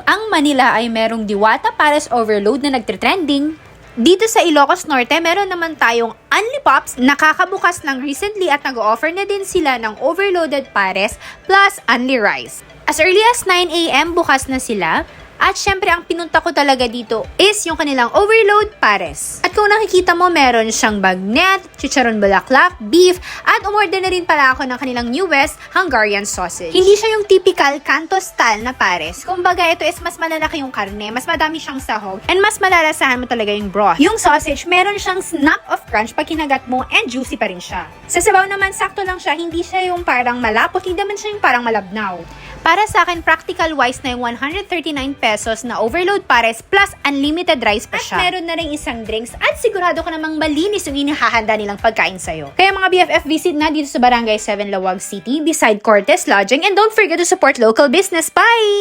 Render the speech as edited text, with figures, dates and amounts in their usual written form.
Ang Manila ay merong Diwata Pares Overload na nagtre-trending. Dito sa Ilocos Norte, meron naman tayong Unli Pops, nakakabukas lang recently at nag-offer na din sila ng overloaded pares plus Unli Rice. As early as 9 AM bukas na sila. At syempre, ang pinunta ko talaga dito is yung kanilang overload pares. At kung nakikita mo, meron siyang bagnet, chicharon bulaklak, beef, at umorder na rin pala ako ng kanilang newest Hungarian sausage. Hindi siya yung typical kanto style na pares. Kumbaga, ito is mas malalaki yung karne, mas madami siyang sahog, and mas malalasahan mo talaga yung broth. Yung sausage, meron siyang snap of crunch pag kinagat mo, and juicy pa rin siya. Sa sabaw naman, sakto lang siya, hindi siya yung parang malapot, hindi naman siya yung parang malabnaw. Para sa akin, practical wise na yung 139 pesos na overload pares plus unlimited rice pa siya. At meron na rin isang drinks at sigurado ko namang malinis yung inihahanda nilang pagkain sa'yo. Kaya mga BFF, visit na dito sa Barangay 7 Lawag City beside Cortez Lodging, and don't forget to support local business. Bye!